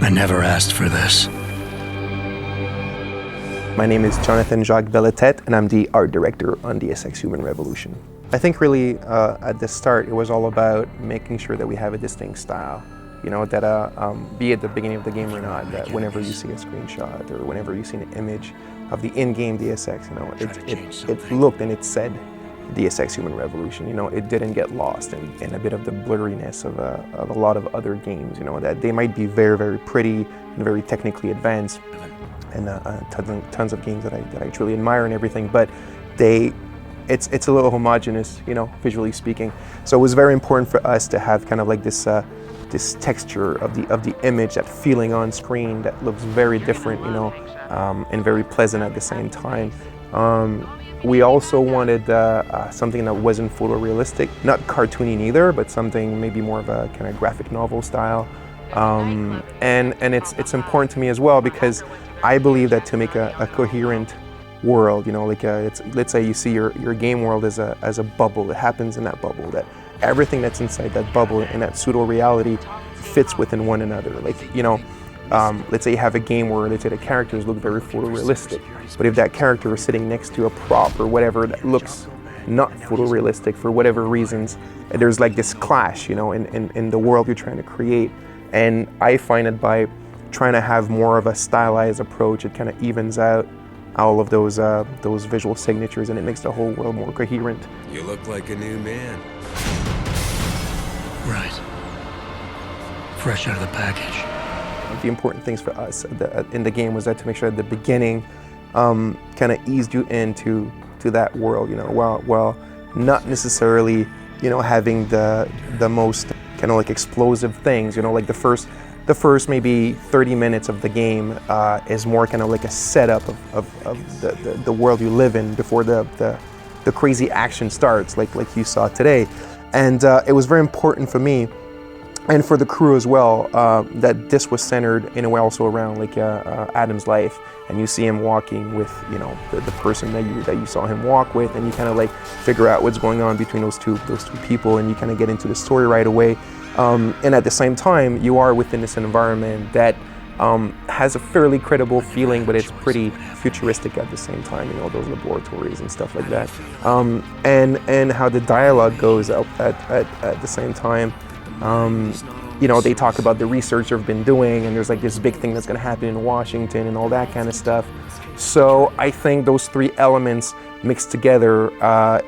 I never asked for this. My name is Jonathan Jacques-Belletete, and I'm the art director on Deus Ex Human Revolution. I think really at the start it was all about making sure that we have a distinct style. You know, that be at the beginning of the game or not, that whenever you see a screenshot or whenever you see an image of the in-game Deus Ex, you know, it looked and it said Deus Ex Human Revolution. You know, it didn't get lost in a bit of the blurriness of a lot of other games. You know, that they might be very, very pretty and very technically advanced, and tons of games that I truly admire and everything, but it's a little homogeneous, you know, visually speaking. So it was very important for us to have kind of like this texture of the image, that feeling on screen that looks very different, you know, and very pleasant at the same time. We also wanted something that wasn't photorealistic, not cartoony neither, but something maybe more of a kind of graphic novel style. And it's important to me as well because I believe that to make a coherent world, you know, like let's say you see your game world as a bubble that happens in that bubble, that everything that's inside that bubble and that pseudo-reality fits within one another. Like, you know, let's say you have a game where, let's say, the characters look very photorealistic, but if that character is sitting next to a prop or whatever that looks not photorealistic for whatever reasons, there's like this clash, you know, in the world you're trying to create. And I find that by trying to have more of a stylized approach, it kind of evens out all of those visual signatures, and it makes the whole world more coherent. You look like a new man. Right. Fresh out of the package. The important things for us in the game was that to make sure at the beginning kind of eased you into that world, you know, while not necessarily, you know, having the most kind of like explosive things, you know, like the first maybe 30 minutes of the game is more kind of like a setup of the world you live in before the crazy action starts, like you saw today. And it was very important for me and for the crew as well that this was centered in a way also around like Adam's life, and you see him walking with, you know, the person that you saw him walk with, and you kind of like figure out what's going on between those two people, and you kind of get into the story right away. And at the same time, you are within this environment that has a fairly credible feeling, but it's pretty futuristic at the same time, you know, those laboratories and stuff like that. And how the dialogue goes at the same time. You know, they talk about the research they've been doing, and there's like this big thing that's going to happen in Washington and all that kind of stuff. So I think those three elements mixed together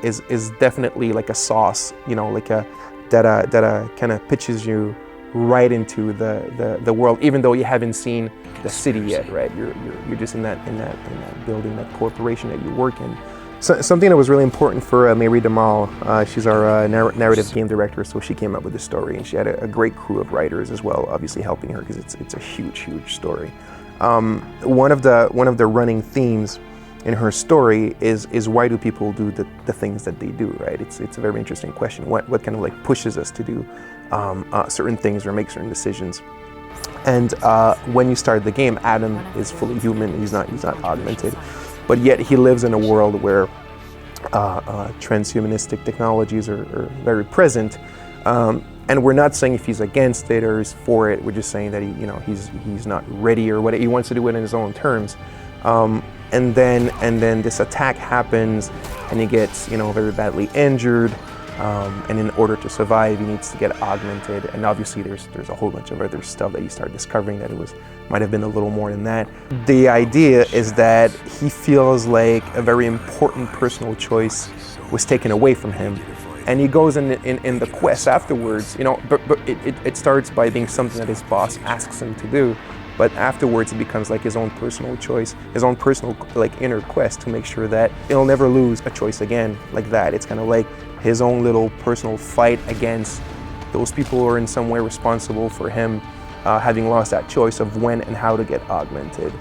is definitely like a sauce, you know, like that kind of pitches you right into the world, even though you haven't seen the city yet, right? You're just in that building, that corporation that you work in. So, something that was really important for Mary Demal, she's our narrative game director, so she came up with the story, and she had a great crew of writers as well, obviously helping her because it's a huge story. One of the running themes in her story is why do people do the things that they do, right? It's a very interesting question. What kind of like pushes us to do certain things or make certain decisions? And when you start the game, Adam is fully human. He's not augmented, but yet he lives in a world where transhumanistic technologies are very present. And we're not saying if he's against it or is for it. We're just saying that he's not ready or what he wants to do it in his own terms. And then this attack happens, and he gets, you know, very badly injured. And in order to survive, he needs to get augmented. And obviously, there's a whole bunch of other stuff that you start discovering that might have been a little more than that. The idea is that he feels like a very important personal choice was taken away from him. And he goes in the quest afterwards, you know, but it starts by being something that his boss asks him to do. But afterwards, it becomes like his own personal choice, his own personal like inner quest to make sure that he'll never lose a choice again like that. It's kind of like his own little personal fight against those people who are in some way responsible for him having lost that choice of when and how to get augmented.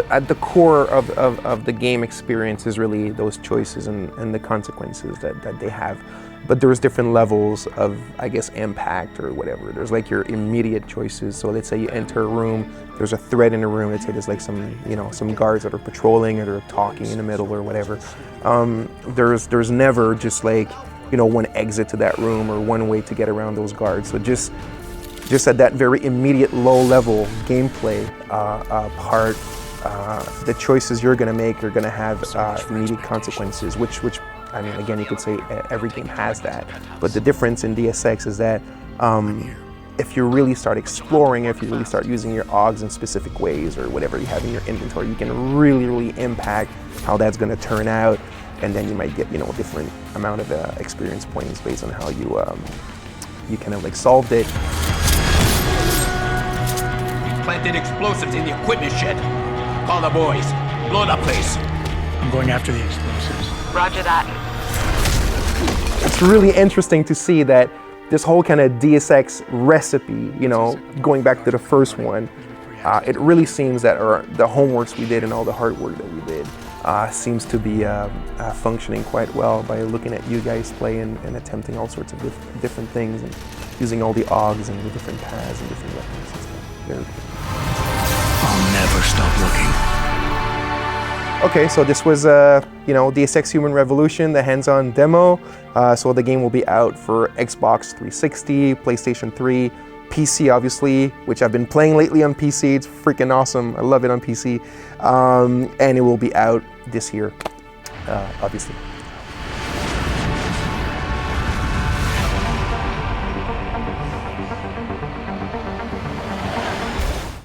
At the core of the game experience is really those choices and the consequences that they have. But there's different levels of, I guess, impact or whatever. There's like your immediate choices. So let's say you enter a room, there's a threat in a room. Let's say there's like some guards that are patrolling or they're talking in the middle or whatever. There's never just like, one exit to that room or one way to get around those guards. So just just at that very immediate low-level gameplay part, the choices you're going to make are going to have immediate consequences, which I mean, again, you could say every game has that. But the difference in Deus Ex is that if you really start exploring, if you really start using your AUGs in specific ways or whatever you have in your inventory, you can really impact how that's going to turn out, and then you might get, a different amount of experience points based on how you kind of like solved it. We planted explosives in the equipment shed. Call the boys. Blow the place. I'm going after the explosives. Roger that. It's really interesting to see that this whole kind of Deus Ex recipe, going back to the first one, it really seems that the homeworks we did and all the hard work that we did seems to be functioning quite well by looking at you guys play and attempting all sorts of different things and using all the AUGs and the different paths and different weapons and stuff. Very cool. I'll never stop looking. Okay, so this was, Deus Ex Human Revolution, the hands-on demo. So the game will be out for Xbox 360, PlayStation 3, PC obviously, which I've been playing lately on PC. It's freaking awesome. I love it on PC. And it will be out this year, obviously.